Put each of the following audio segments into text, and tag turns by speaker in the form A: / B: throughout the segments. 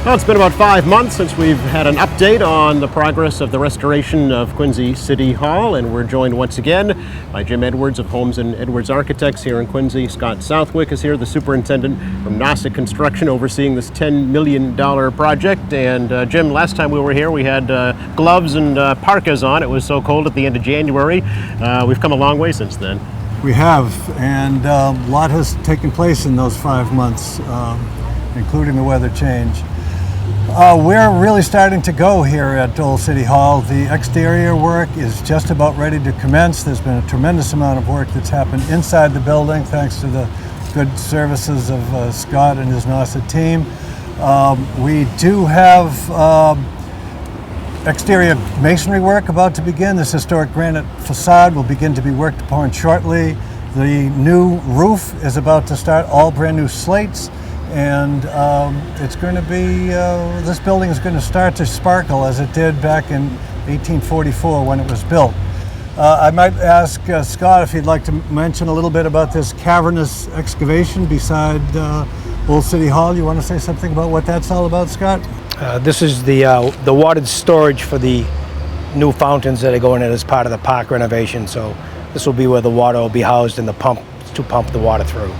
A: Well, it's been about 5 months since we've had an update on the progress of the restoration of Quincy City Hall, and we're joined once again by Jim Edwards of Holmes & Edwards Architects here in Quincy. Scott Southwick is here, the superintendent from Nosik Construction, overseeing this $10 million project. And Jim, last time we were here, we had gloves and parkas on. It was so cold at the end of January. We've come a long way since then.
B: We have, and a lot has taken place in those 5 months, including the weather change. We're really starting to go here at Old City Hall. The exterior work is just about ready to commence. There's been a tremendous amount of work that's happened inside the building thanks to the good services of Scott and his Nosik team. We do have exterior masonry work about to begin. This historic granite facade will begin to be worked upon shortly. The new roof is about to start, all brand new slates. And it's going to be, this building is going to start to sparkle as it did back in 1844 when it was built. I might ask Scott if he'd like to mention a little bit about this cavernous excavation beside Old City Hall. You want to say something about what that's all about, Scott?
C: This is the watered storage for the new fountains that are going in as part of the park renovation. So this will be where the water will be housed and the pump to pump the water through.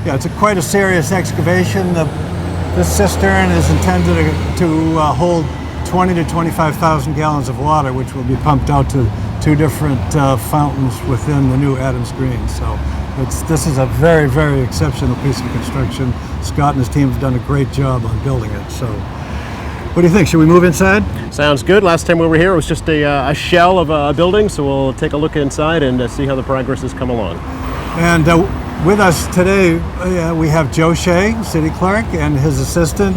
B: Yeah, it's quite a serious excavation. This cistern is intended to hold 20 to 25,000 gallons of water, which will be pumped out to two different fountains within the new Adams Green. So this is a very, very exceptional piece of construction. Scott and his team have done a great job on building it. So what do you think? Should we move inside?
A: Sounds good. Last time we were here, it was just a shell of a building, so we'll take a look inside and see how the progress has come along.
B: And with us today, we have Joe Shea, city clerk, and his assistant,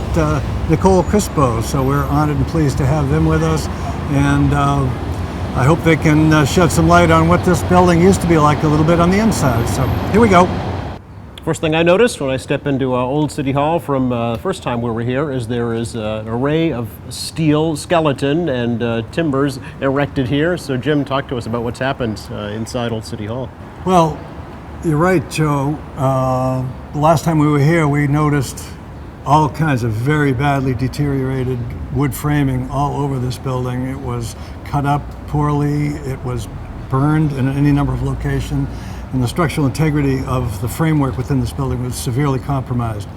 B: Nicole Crispo. So we're honored and pleased to have them with us. And I hope they can shed some light on what this building used to be like a little bit on the inside. So here we go.
A: First thing I noticed when I step into Old City Hall from the first time we were here is there is an array of steel skeleton and timbers erected here. So Jim, talk to us about what's happened inside Old City Hall.
B: Well, you're right, Joe. The last time we were here, we noticed all kinds of very badly deteriorated wood framing all over this building. It was cut up poorly, it was burned in any number of locations, and the structural integrity of the framework within this building was severely compromised.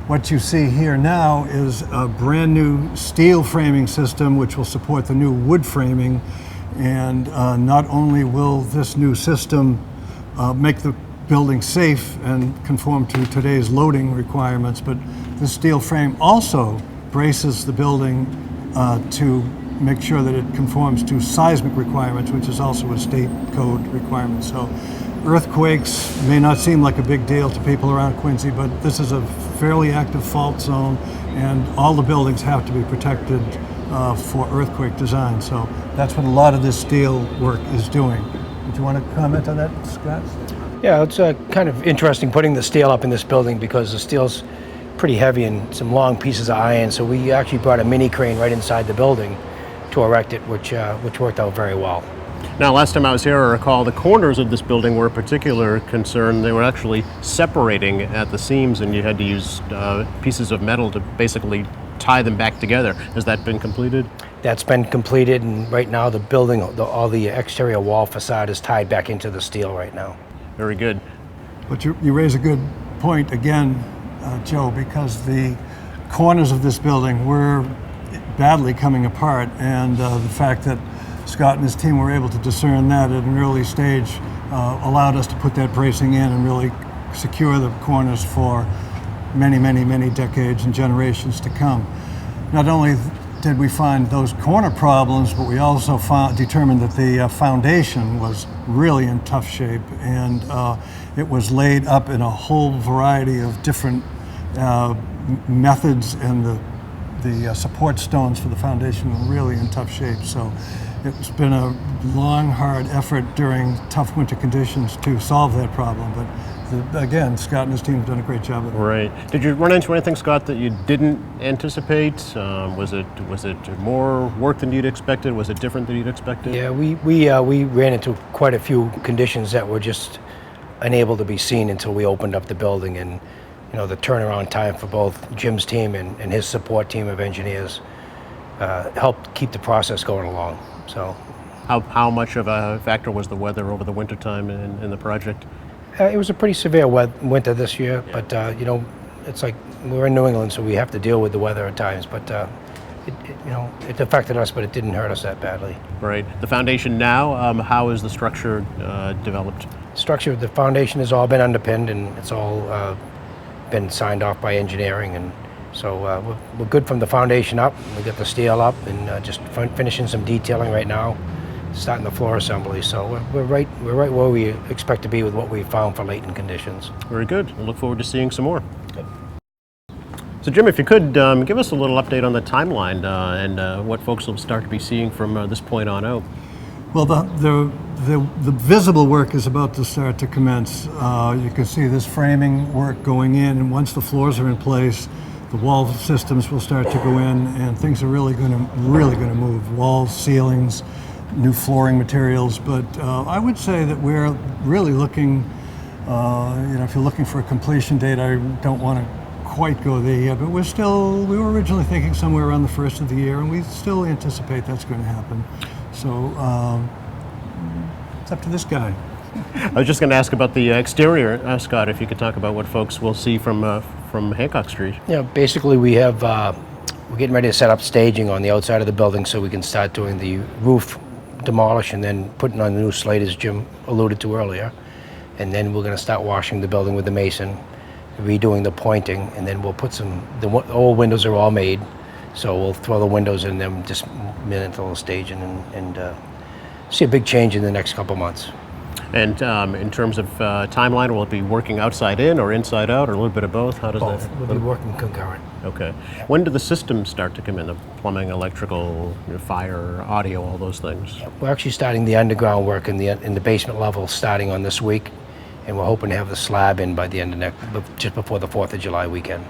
B: What you see here now is a brand new steel framing system which will support the new wood framing, and not only will this new system make the building safe and conform to today's loading requirements, but this steel frame also braces the building to make sure that it conforms to seismic requirements, which is also a state code requirement. So earthquakes may not seem like a big deal to people around Quincy, but this is a fairly active fault zone, and all the buildings have to be protected for earthquake design. So that's what a lot of this steel work is doing. Do you want to comment on that, Scott?
C: Yeah, it's kind of interesting putting the steel up in this building because the steel's pretty heavy and some long pieces of iron. So we actually brought a mini crane right inside the building to erect it, which worked out very well.
A: Now, last time I was here, I recall the corners of this building were a particular concern. They were actually separating at the seams, and you had to use pieces of metal to basically tie them back together. Has that been completed?
C: That's been completed, and right now the building, all the exterior wall facade is tied back into the steel right now.
A: Very good.
B: But you raise a good point again, Joe, because the corners of this building were badly coming apart, and the fact that Scott and his team were able to discern that at an early stage allowed us to put that bracing in and really secure the corners for many, many, many decades and generations to come. Not only did we find those corner problems, but we also determined that the foundation was really in tough shape, and it was laid up in a whole variety of different methods, and the support stones for the foundation were really in tough shape. So it's been a long, hard effort during tough winter conditions to solve that problem, but again, Scott and his team have done a great job of it.
A: Right. Did you run into anything, Scott, that you didn't anticipate? Was it more work than you'd expected? Was it different than you'd expected?
C: Yeah, we ran into quite a few conditions that were just unable to be seen until we opened up the building, and the turnaround time for both Jim's team and his support team of engineers helped keep the process going along. So
A: How much of a factor was the weather over the wintertime in the project?
C: it was a pretty severe winter this year, but it's like we're in New England, so we have to deal with the weather at times. But it affected us, but it didn't hurt us that badly.
A: Right. The foundation now, how is the structure developed?
C: Structure, the foundation has all been underpinned, and it's all been signed off by engineering, and so we're good from the foundation up. We got the steel up, and just finishing some detailing right now, starting the floor assembly. So we're right where we expect to be with what we found for latent conditions.
A: Very good. I look forward to seeing some more. So Jim, if you could give us a little update on the timeline and what folks will start to be seeing from this point on out.
B: Well, the visible work is about to start to commence. You can see this framing work going in, and once the floors are in place, the wall systems will start to go in, and things are really going to move. Walls, ceilings, new flooring materials. But I would say that we're really looking. If you're looking for a completion date, I don't want to quite go there yet, but we were originally thinking somewhere around the first of the year, and we still anticipate that's going to happen. So it's up to this guy.
A: I was just going to ask about the exterior, Scott, if you could talk about what folks will see from Hancock Street.
C: Yeah, basically we're getting ready to set up staging on the outside of the building so we can start doing the roof demolish and then putting on the new slate, as Jim alluded to earlier. And then we're going to start washing the building with the mason, redoing the pointing, and then we'll put the old windows are all made, so we'll throw the windows in them, just minute a little staging, and see a big change in the next couple months.
A: And in terms of timeline, will it be working outside in or inside out or a little bit of both? How does
C: Both.
A: that?
C: We'll be working concurrent.
A: Okay. When do the systems start to come in? The plumbing, electrical, fire, audio, all those things?
C: We're actually starting the underground work in the basement level starting on this week, and we're hoping to have the slab in by the end of just before the 4th of July weekend.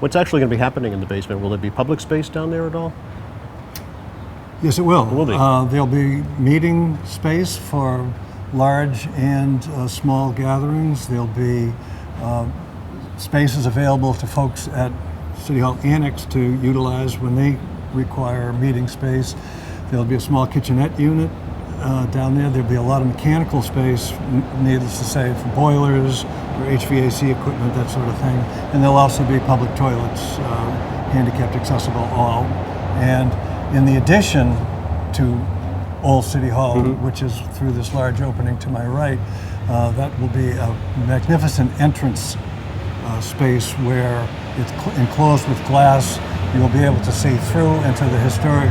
A: What's actually going to be happening in the basement? Will there be public space down there at all?
B: Yes, it will.
A: Will be.
B: There'll be meeting space for large and small gatherings. There'll be spaces available to folks at City Hall Annex to utilize when they require meeting space. There'll be a small kitchenette unit down there. There'll be a lot of mechanical space, needless to say, for boilers, for HVAC equipment, that sort of thing. And there'll also be public toilets, handicapped accessible, all. And in the addition to Old City Hall, which is through this large opening to my right, that will be a magnificent entrance space where it's enclosed with glass. You'll be able to see through into the historic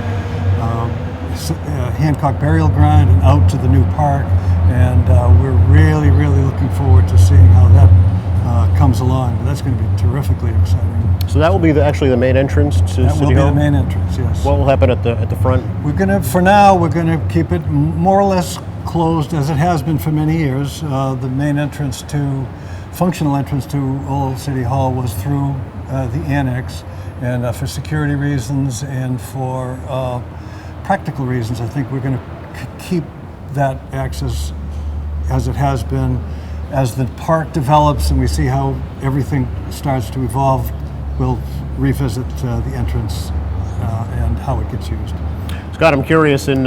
B: Hancock Burial Ground and out to the new park, and we're really looking forward to seeing how that comes along. That's going to be terrifically exciting.
A: So that will be actually the main entrance to
B: That
A: City
B: will be
A: Hall?
B: the main entrance, yes.
A: What will happen at the front?
B: For now, we're going to keep it more or less closed as it has been for many years. The main functional entrance to Old City Hall was through the annex, and for security reasons and for practical reasons, I think we're going to keep that access as it has been. As the park develops and we see how everything starts to evolve, we'll revisit the entrance and how it gets used.
A: Scott, I'm curious in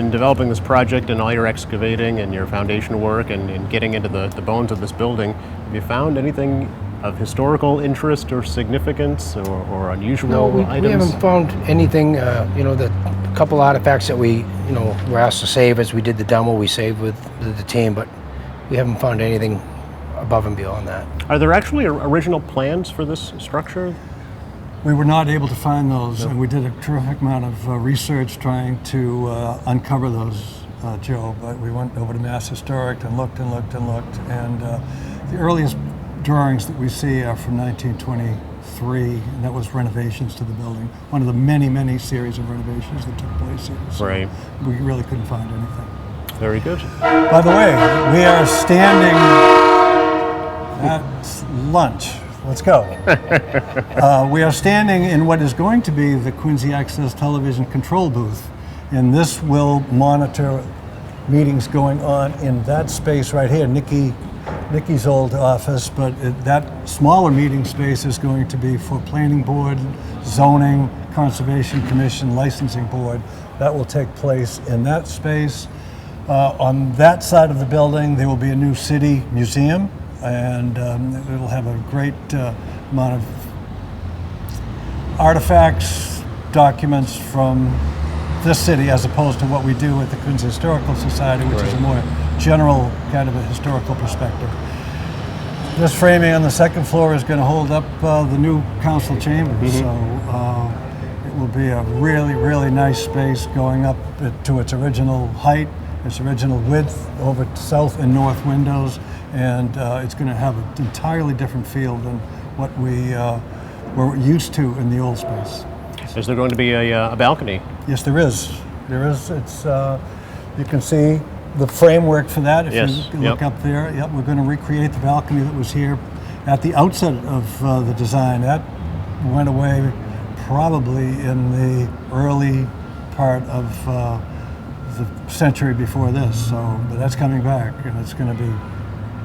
A: developing this project and all your excavating and your foundation work and getting into the bones of this building, have you found anything of historical interest or significance or unusual
C: No, we
A: items?
C: haven't found anything. The couple artifacts that we were asked to save as we did the demo, we saved with the team, but we haven't found anything above and beyond that.
A: Are there actually original plans for this structure?
B: We were not able to find those, and we did a terrific amount of research trying to uncover those, Joe. But we went over to Mass Historic and looked, and the earliest drawings that we see are from 1923, and that was renovations to the building. One of the many series of renovations that took place here. So
A: Right.
B: we really couldn't find anything.
A: Very good.
B: By the way, we are standing at lunch. Let's go. We are standing in what is going to be the Quincy Access Television control booth, and this will monitor meetings going on in that space right here. Nikki Nikki's old office, but that smaller meeting space is going to be for planning board, zoning, conservation commission, licensing board. That will take place in that space. On that side of the building, there will be a new city museum, and it'll have a great amount of artifacts, documents from this city, as opposed to what we do at the Quincy Historical Society, which is a more general kind of a historical perspective. This framing on the second floor is going to hold up the new council chambers, so it will be a really, really nice space going up to its original height, its original width, over south and north windows, and it's going to have an entirely different feel than what we were used to in the old space.
A: Is there going to be a balcony?
B: Yes, there is. There is. It's you can see the framework for that if you look up there. Yep, we're going to recreate the balcony that was here at the outset of the design. That went away probably in the early part of the century before this. So, but that's coming back, and it's going to be.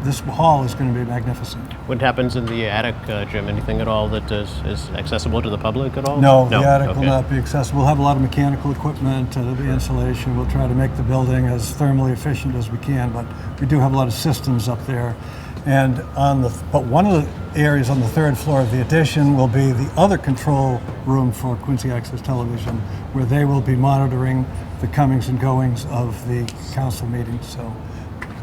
B: This hall is going to be magnificent.
A: What happens in the attic, Jim? Anything at all that is accessible to the public at all?
B: No, the attic will not be accessible. We'll have a lot of mechanical equipment, the insulation. We'll try to make the building as thermally efficient as we can, but we do have a lot of systems up there. And but one of the areas on the third floor of the addition will be the other control room for Quincy Access Television, where they will be monitoring the comings and goings of the council meetings. So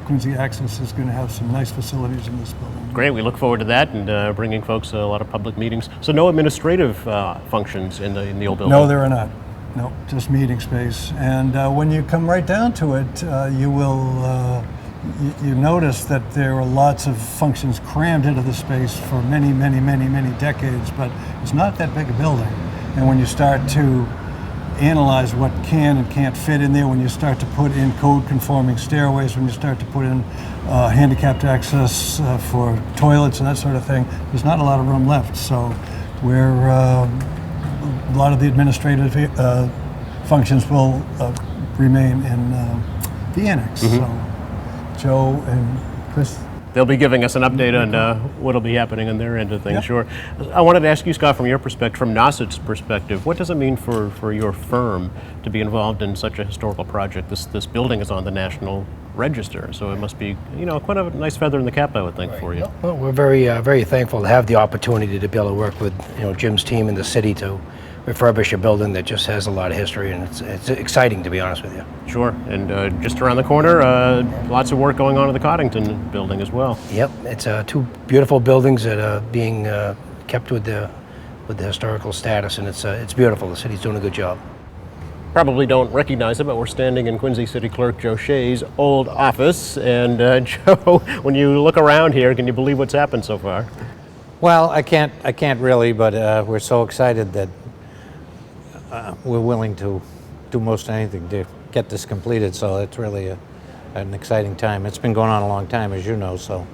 B: Quincy Access is going to have some nice facilities in this building.
A: Great, we look forward to that and bringing folks a lot of public meetings. So no administrative functions in the old building?
B: No, there are not. No, just meeting space. And when you come right down to it, you will you notice that there are lots of functions crammed into the space for many, many, many, many decades, but it's not that big a building. And when you start to analyze what can and can't fit in there, when you start to put in code-conforming stairways, when you start to put in handicapped access for toilets and that sort of thing, there's not a lot of room left. So we're a lot of the administrative functions will remain in the annex. So Joe and Chris.
A: They'll be giving us an update on what'll be happening on their end of things, sure. I wanted to ask you, Scott, from your perspective, from NASIT's perspective, what does it mean for your firm to be involved in such a historical project? This building is on the National Register, so it must be, quite a nice feather in the cap, I would think, for you.
C: Well, we're very, very thankful to have the opportunity to be able to work with, Jim's team in the city to refurbish a building that just has a lot of history, and it's exciting, to be honest with you.
A: Sure, and just around the corner, lots of work going on in the Coddington building as well.
C: Yep, it's two beautiful buildings that are being kept with the historical status, and it's beautiful. The city's doing a good job.
A: Probably don't recognize it, but we're standing in Quincy City Clerk Joe Shea's old office. And Joe, when you look around here, can you believe what's happened so far?
D: Well, I can't really, but we're so excited that we're willing to do most anything to get this completed. So it's really an exciting time. It's been going on a long time, as you know. So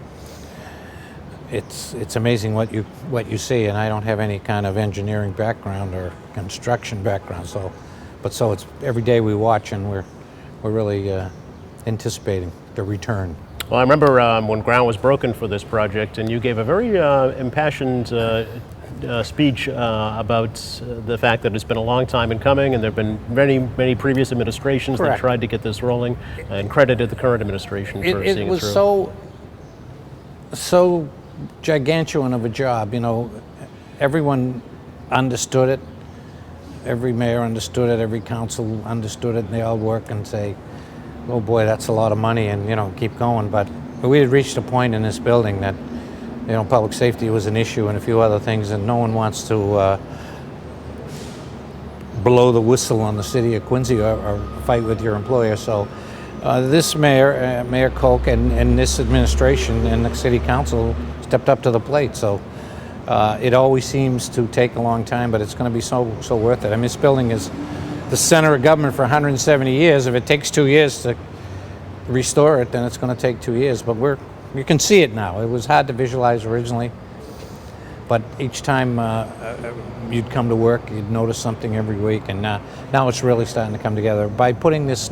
D: it's amazing what you see. And I don't have any kind of engineering background or construction background. So it's every day we watch, and we're really anticipating the return.
A: Well, I remember when ground was broken for this project, and you gave a very impassioned speech about the fact that it's been a long time in coming, and there have been many previous administrations that tried to get this rolling, and credited the current administration for seeing it through.
D: It was so gigantuan of a job. Everyone understood it. Every mayor understood it. Every council understood it, and they all work and say, "Oh boy, that's a lot of money," and keep going. But we had reached a point in this building that public safety was an issue and a few other things, and no one wants to blow the whistle on the city of Quincy or fight with your employer. So this mayor, Mayor Koch, and this administration and the city council stepped up to the plate. So it always seems to take a long time, but it's going to be so worth it. I mean, this building is the center of government for 170 years. If it takes 2 years to restore it, then it's going to take 2 years. But you can see it now. It was hard to visualize originally, but each time you'd come to work, you'd notice something every week, and now it's really starting to come together. By putting this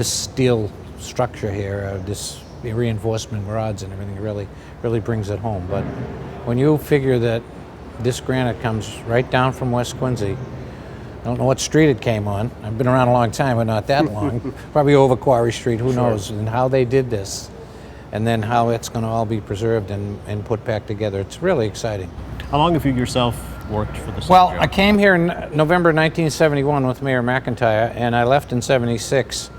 D: steel structure here, this the reinforcement rods and everything really brings it home. But when you figure that this granite comes right down from West Quincy, I don't know what street it came on. I've been around a long time, but not that long. Probably over Quarry Street, who knows, and how they did this, and then how it's going to all be preserved and put back together. It's really exciting.
A: How long have you yourself worked for the city?
D: Well,
A: Joe?
D: I came here in November 1971 with Mayor McIntyre, and I left in 76,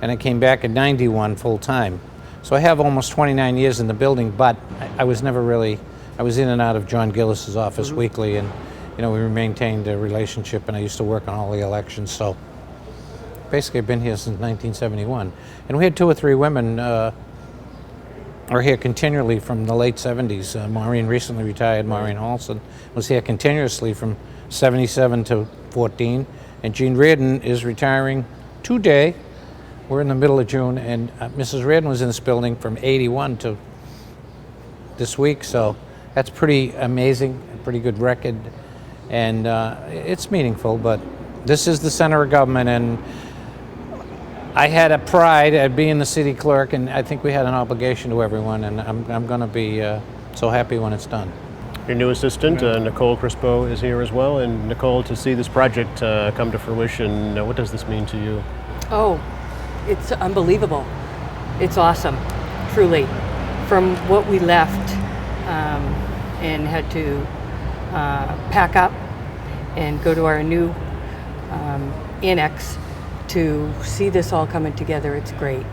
D: and I came back in 91 full time. So I have almost 29 years in the building, but I was never really, I was in and out of John Gillis's office weekly, and we maintained a relationship, and I used to work on all the elections. So basically I've been here since 1971. And we had 2 or 3 women are here continually from the late 70s. Maureen recently retired. Maureen Halson was here continuously from 77 to 14. And Jean Reardon is retiring today. We're in the middle of June, and Mrs. Reardon was in this building from 81 to this week. So that's pretty amazing, a pretty good record. And it's meaningful, but this is the center of government, and I had a pride at being the city clerk, and I think we had an obligation to everyone, and I'm going to be so happy when it's done.
A: Your new assistant, Nicole Crispo, is here as well. And Nicole, to see this project come to fruition, what does this mean to you?
E: Oh, it's unbelievable. It's awesome, truly. From what we left and had to pack up and go to our new annex, to see this all coming together, it's great.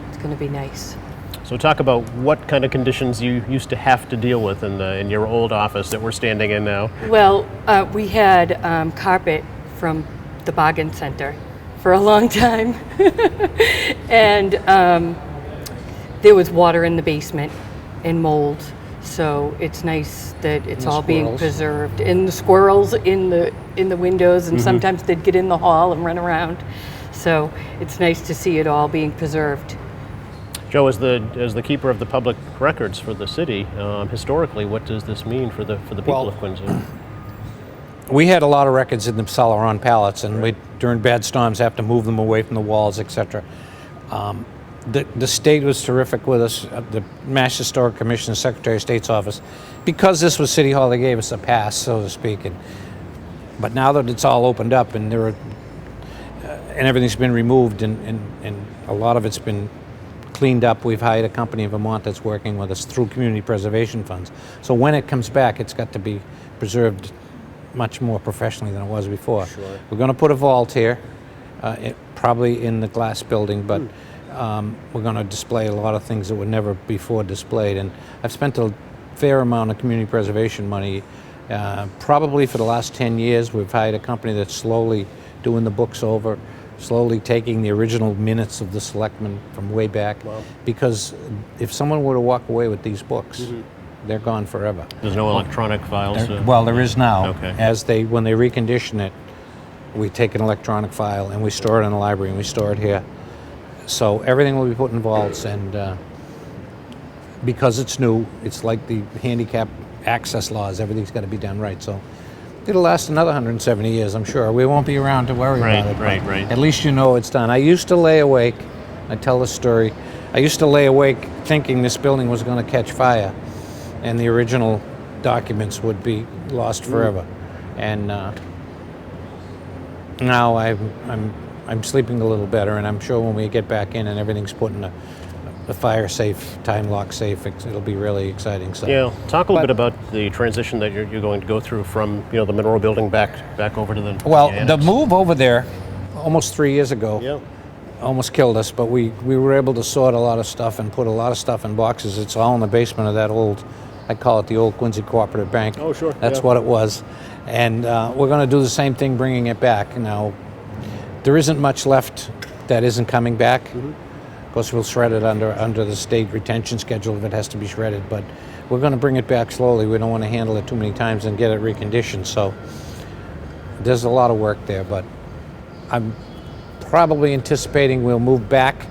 E: It's going to be nice.
A: So talk about what kind of conditions you used to have to deal with in your old office that we're standing in now.
E: Well, we had carpet from the bargain center for a long time. And there was water in the basement and mold. So it's nice that it's all being preserved. And the squirrels in the windows, and sometimes they'd get in the hall and run around. So it's nice to see it all being preserved.
A: Joe, as the keeper of the public records for the city, historically, what does this mean for the people of Quincy?
D: We had a lot of records in the Celeron pallets, and we, during bad storms, have to move them away from the walls, etc. The state was terrific with us. The Mass Historic Commission, Secretary of State's office, because this was City Hall, they gave us a pass, so to speak. But now that it's all opened up and and everything's been removed and a lot of it's been cleaned up, we've hired a company in Vermont that's working with us through community preservation funds. So when it comes back, it's got to be preserved much more professionally than it was before.
A: Sure.
D: We're going to put a vault here, probably in the glass building, but we're going to display a lot of things that were never before displayed. And I've spent a fair amount of community preservation money. Probably for the last 10 years, we've hired a company that's slowly doing the books over, slowly taking the original minutes of the selectmen from way back.
A: Wow.
D: Because if someone were to walk away with these books, they're gone forever.
A: There's no electronic files?
D: Well, there is now.
A: Okay.
D: When they recondition it, we take an electronic file and we store it in the library and we store it here. So everything will be put in vaults, and because it's new, it's like the handicap access laws, everything's got to be done right. So it'll last another 170 years, I'm sure. We won't be around to worry about it.
A: Right.
D: At least you know it's done. I used to lay awake, I tell this story, I used to lay awake thinking this building was going to catch fire and the original documents would be lost forever. And now I'm sleeping a little better, and I'm sure when we get back in and everything's put in a fire safe, time lock safe, it'll be really exciting. So
A: Yeah, talk a little bit about the transition that you're going to go through from the Monroe building back over to the
D: Well,
A: annex.
D: the move over there almost 3 years ago
A: Yeah.
D: almost killed us, but we were able to sort a lot of stuff and put a lot of stuff in boxes. It's all in the basement of that old, I call it the old Quincy Cooperative Bank.
A: Oh, sure,
D: That's
A: yeah.
D: what it was. And we're going to do the same thing, bringing it back. Now, there isn't much left that isn't coming back. Of course, we'll shred it under the state retention schedule if it has to be shredded, but we're going to bring it back slowly. We don't want to handle it too many times and get it reconditioned. So there's a lot of work there, but I'm probably anticipating we'll move back.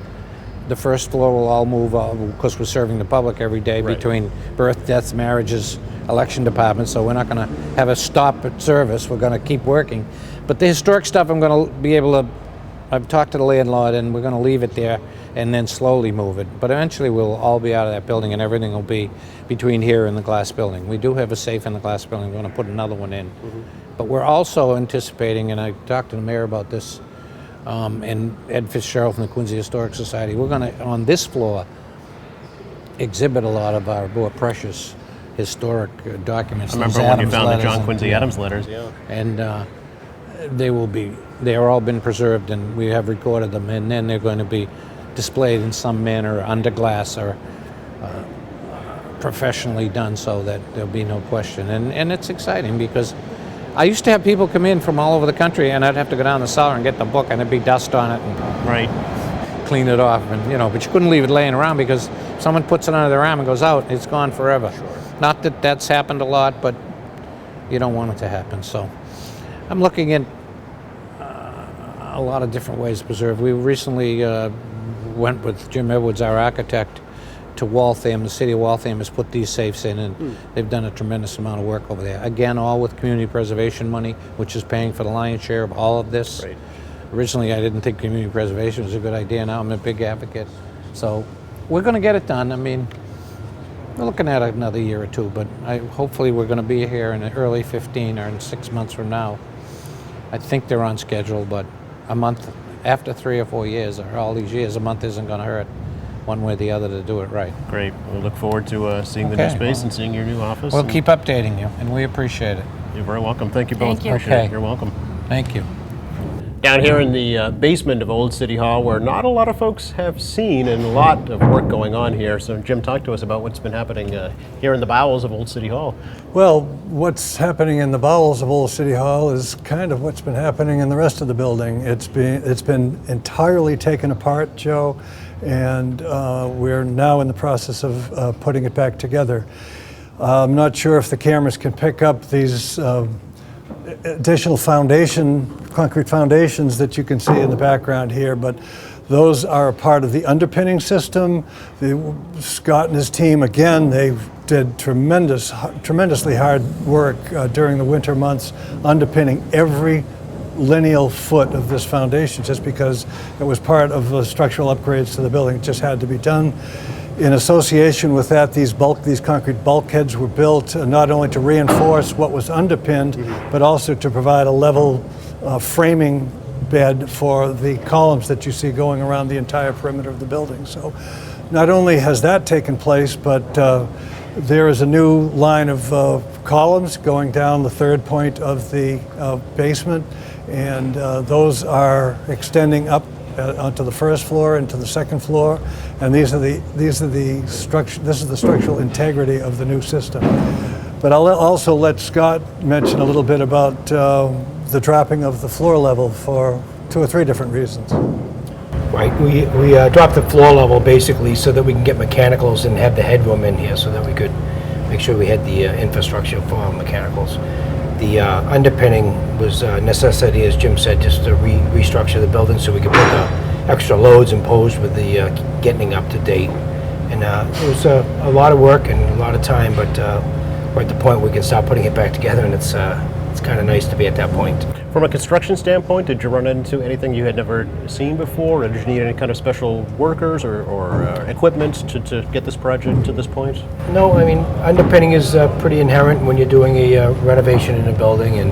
D: The first floor will all move, because we're serving the public every day
A: Right.
D: between birth, deaths, marriages, election departments, so we're not going to have a stop at service. We're going to keep working. But the historic stuff, I'm going to be able to, I've talked to the landlord, and we're going to leave it there and then slowly move it. But eventually we'll all be out of that building and everything will be between here and the glass building. We do have a safe in the glass building. We're going to put another one in. But we're also anticipating, and I talked to the mayor about this, and Ed Fitzgerald from the Quincy Historic Society, we're going to, on this floor, exhibit a lot of our more precious historic documents.
A: I remember
D: those
A: when you
D: Adams
A: found the
D: letters
A: John
D: and-
A: Quincy Adams letters, yeah.
D: and they are all been preserved, and we have recorded them, and then they're going to be displayed in some manner under glass or professionally done, so that there'll be no question. And it's exciting because I used to have people come in from all over the country, and I'd have to go down the cellar and get the book, and there'd be dust on it, and
A: Right.
D: clean it off, and but you couldn't leave it laying around because someone puts it under their arm and goes out, it's gone forever. Not that that's happened a lot, but you don't want it to happen. So I'm looking at a lot of different ways to preserve. We recently went with Jim Edwards, our architect, to Waltham. The city of Waltham has put these safes in, and they've done a tremendous amount of work over there. Again, all with community preservation money, which is paying for the lion's share of all of this.
A: Right.
D: Originally, I didn't think community preservation was a good idea. Now I'm a big advocate. So we're going to get it done. I mean, we're looking at another year or two, but hopefully we're going to be here in early 15 or in 6 months from now. I think they're on schedule, but a month after 3 or 4 years, or all these years, a month isn't going to hurt one way or the other to do it right.
A: Great. We look forward to seeing the new
D: Okay.
A: space and seeing your new office.
D: We'll
A: and
D: keep updating you, and we appreciate it.
A: You're very welcome. Thank you both.
E: Thank you.
A: Appreciate
D: Okay.
A: it. You're welcome.
D: Thank you.
A: Down here in the basement of Old City Hall, where not a lot of folks have seen, and a lot of work going on here. So Jim, talk to us about what's been happening here in the bowels of Old City Hall.
B: Well, what's happening in the bowels of Old City Hall is kind of what's been happening in the rest of the building. It's been entirely taken apart, Joe, and we're now in the process of putting it back together. I'm not sure if the cameras can pick up these additional concrete foundations that you can see in the background here, but those are a part of the underpinning system. Scott and his team, again, they did tremendously hard work during the winter months, underpinning every lineal foot of this foundation, just because it was part of the structural upgrades to the building. It just had to be done. In association with that, these concrete bulkheads were built not only to reinforce what was underpinned, but also to provide a level framing bed for the columns that you see going around the entire perimeter of the building. So not only has that taken place, but there is a new line of columns going down the third point of the basement, and those are extending up onto the first floor and to the second floor, and this is the structural integrity of the new system. But I'll also let Scott mention a little bit about the dropping of the floor level for 2 or 3 different reasons.
C: Right, we dropped the floor level basically so that we can get mechanicals and have the headroom in here so that we could make sure we had the infrastructure for our mechanicals. The underpinning was a necessity, as Jim said, just to restructure the building so we could put the extra loads imposed with the getting up to date. And it was a lot of work and a lot of time, but we're at the point where we can start putting it back together, and it's kind of nice to be at that point.
A: From a construction standpoint, did you run into anything you had never seen before, or did you need any kind of special workers or equipment to get this project to this point?
C: No, I mean, underpinning is pretty inherent when you're doing a renovation in a building, and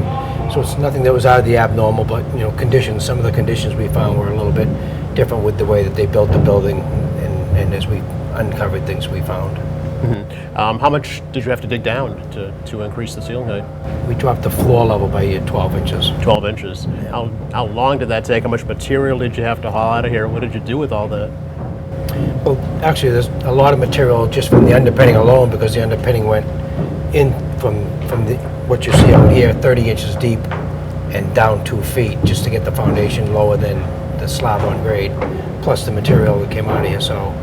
C: so it's nothing that was out of the abnormal, but, conditions, some of the conditions we found were a little bit different with the way that they built the building, and as we uncovered things we found.
A: How much did you have to dig down to increase the ceiling height?
C: We dropped the floor level by 12 inches.
A: 12 inches. How long did that take? How much material did you have to haul out of here? What did you do with all that?
C: Well, actually, there's a lot of material just from the underpinning alone, because the underpinning went in from what you see out here, 30 inches deep, and down 2 feet, just to get the foundation lower than the slab on grade, plus the material that came out of here. So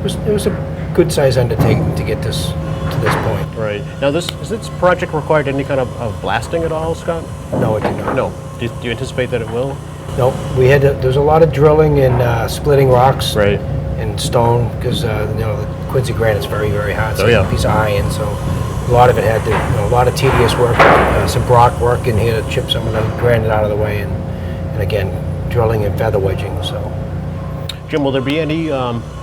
C: it was a good size undertaking to get this to this point.
A: Right. Now, has this project required any kind of blasting at all, Scott?
C: No, it did not.
A: No. Do you anticipate that it will?
C: No, there's a lot of drilling and splitting rocks.
A: Right.
C: And stone, because the Quincy granite's very, very hard. It's
A: Oh,
C: like
A: yeah.
C: a piece of iron, so a lot of it had to, a lot of tedious work, some rock work in here to chip some of the granite out of the way, and again, drilling and feather wedging. So
A: Jim, will there be any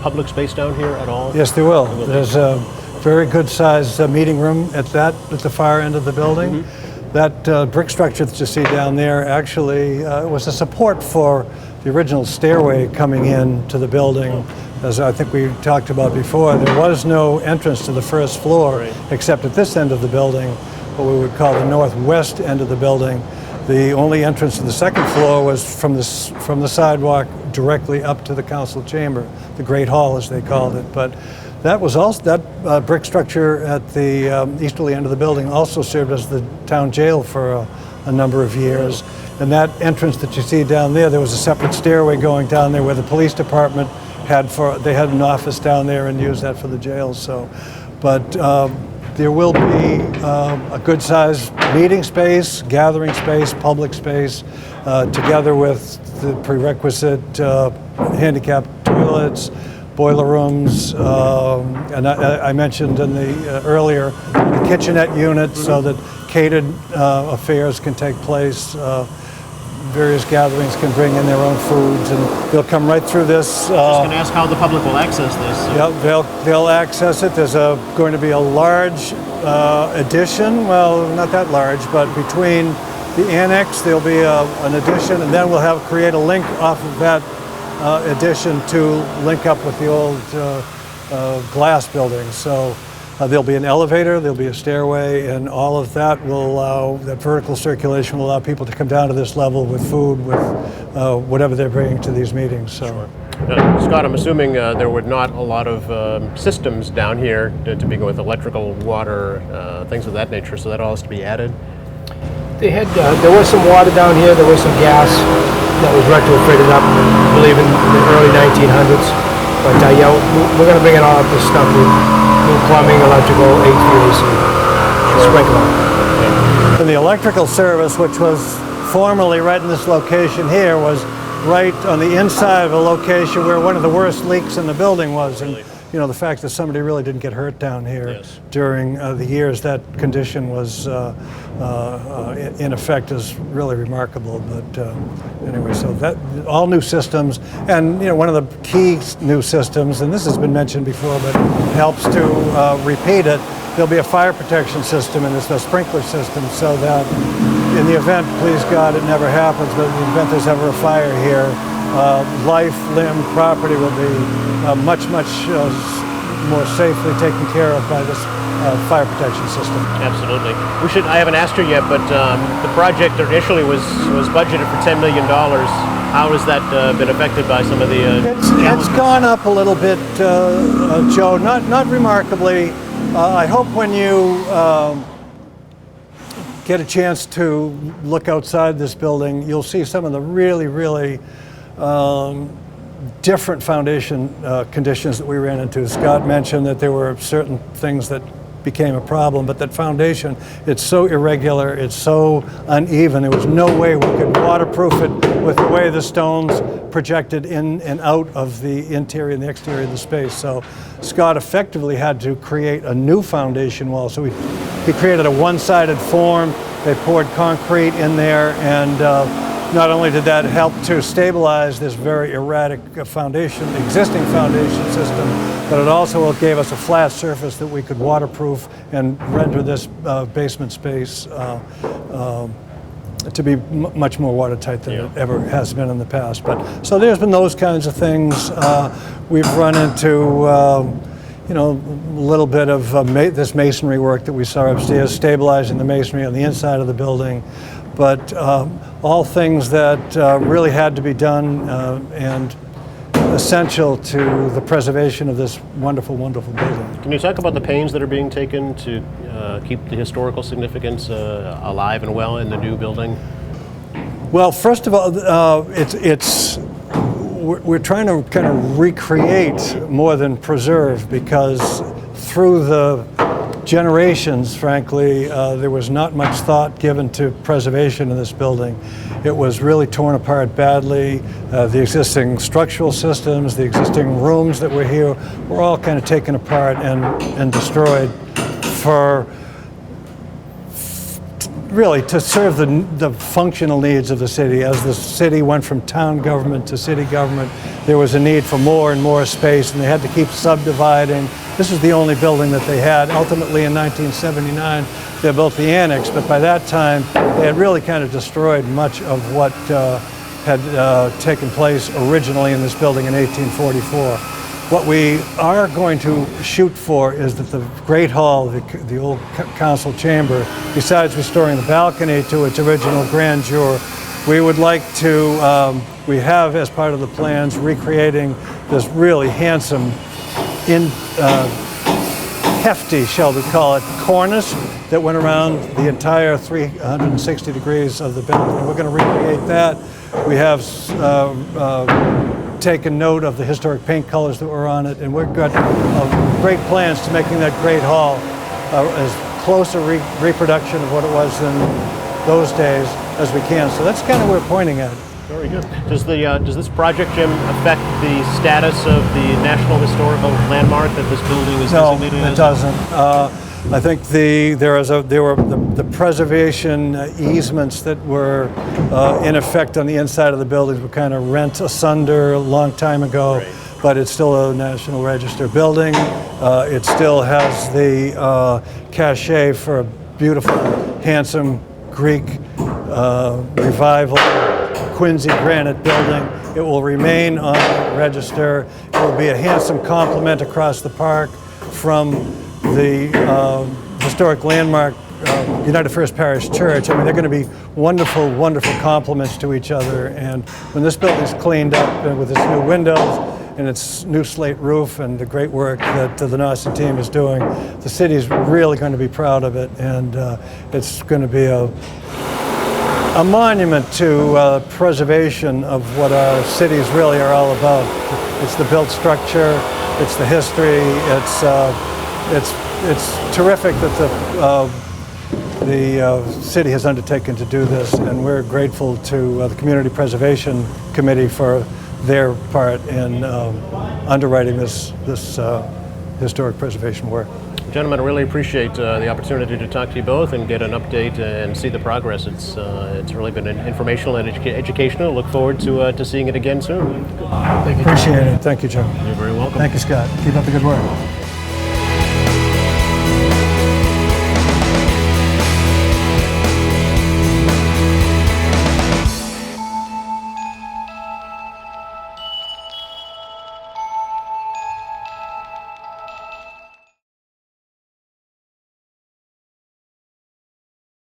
A: public space down here at all?
B: Yes, there will. There's a very good sized meeting room at the far end of the building. That brick structure that you see down there actually was a support for the original stairway coming in to the building. As I think we talked about before, there was no entrance to the first floor except at this end of the building, what we would call the northwest end of the building. The only entrance to the second floor was from the sidewalk directly up to the council chamber, the Great Hall as they called it. But that was also, that brick structure at the easterly end of the building also served as the town jail for a number of years. And that entrance that you see down there, there was a separate stairway going down there where the police department they had an office down there and used that for the jail. So, but there will be a good sized meeting space, gathering space, public space, together with the prerequisite handicapped toilets, boiler rooms, and I mentioned in the earlier the kitchenette unit so that catered affairs can take place. Various gatherings can bring in their own foods, and they'll come right through this.
A: Just going to ask how the public will access this.
B: Yeah, they'll access it. There's going to be a large addition. Well, not that large, but between the annex there'll be an addition, and then we'll create a link off of that addition to link up with the old glass building. So there'll be an elevator, there'll be a stairway, and all of that will allow, that vertical circulation will allow people to come down to this level with food, with whatever they're bringing to these meetings. So.
A: Scott, I'm assuming there were not a lot of systems down here to begin with, electrical, water, things of that nature, so that all has to be added?
C: They had, there was some water down here, there was some gas that was retrofitted up, I believe in the early 1900s. But yeah, we're going to bring in all of this stuff with new plumbing, electrical, HVAC, sprinkler.
B: And the electrical service, which was formerly right in this location here, was right on the inside of a location where one of the worst leaks in the building was. And you know, the fact that somebody really didn't get hurt down here during the years that condition was in effect is really remarkable. But anyway, so that all new systems, and you know, one of the key new systems, and this has been mentioned before, but helps to repeat it. There'll be a fire protection system and there's a sprinkler system, so that in the event, please God, it never happens, but in the event there's ever a fire here, life, limb, property will be much more safely taken care of by this fire protection system.
A: Absolutely. I haven't asked her yet, but the project initially was budgeted for $10 million. How has that been affected by some of the
B: It's gone up a little bit, Joe, not remarkably. I hope when you get a chance to look outside this building, you'll see some of the really different foundation conditions that we ran into. Scott mentioned that there were certain things that became a problem, but that foundation, it's so irregular, it's so uneven, there was no way we could waterproof it with the way the stones projected in and out of the interior and the exterior of the space. So Scott effectively had to create a new foundation wall. So he created a one-sided form, they poured concrete in there, and not only did that help to stabilize this very erratic existing foundation system, but it also gave us a flat surface that we could waterproof and render this basement space to be much more watertight than it ever has been in the past. But so there's been those kinds of things. We've run into you know, a little bit of this masonry work that we saw upstairs, stabilizing the masonry on the inside of the building. But all things that really had to be done and essential to the preservation of this wonderful, wonderful building.
A: Can you talk about the pains that are being taken to keep the historical significance alive and well in the new building?
B: Well, first of all, we're trying to kind of recreate more than preserve, because through the generations, frankly, there was not much thought given to preservation in this building. It was really torn apart badly. The existing structural systems, the existing rooms that were here were all kind of taken apart and destroyed for really to serve the functional needs of the city. As the city went from town government to city government, there was a need for more and more space, and they had to keep subdividing. This is the only building that they had. Ultimately, in 1979, they built the annex, but by that time, they had really kind of destroyed much of what had taken place originally in this building in 1844. What we are going to shoot for is that the Great Hall, the old council chamber, besides restoring the balcony to its original grandeur, we would like to, we have as part of the plans, recreating this really handsome, hefty, shall we call it, cornice that went around the entire 360 degrees of the building. We're going to recreate that. We have taken note of the historic paint colors that were on it, and we've got great plans to making that Great Hall as close a reproduction of what it was in those days as we can. So that's kind of what we're pointing at.
A: Very good. Does this project, Jim, affect the status of the National Historical Landmark that this building is designated as?
B: No, it doesn't. I think there were the preservation easements that were in effect on the inside of the buildings were kind of rent asunder a long time ago, right. But it's still a National Register building. It still has the cachet for a beautiful, handsome Greek revival Quincy granite building. It will remain on the register. It will be a handsome complement across the park from the historic landmark United First Parish Church. I mean, they're going to be wonderful, wonderful complements to each other. And when this building's cleaned up and with its new windows and its new slate roof and the great work that the Nauset team is doing, the city's really going to be proud of it. And it's going to be a monument to preservation of what our cities really are all about. It's the built structure, it's the history, it's terrific that the city has undertaken to do this, and we're grateful to the Community Preservation Committee for their part in underwriting this historic preservation work.
A: Gentlemen, I really appreciate the opportunity to talk to you both and get an update and see the progress. It's really been informational and educational. Look forward to seeing it again soon.
B: Appreciate it. Thank you, Joe.
A: You're very welcome.
B: Thank you, Scott. Keep up the good work.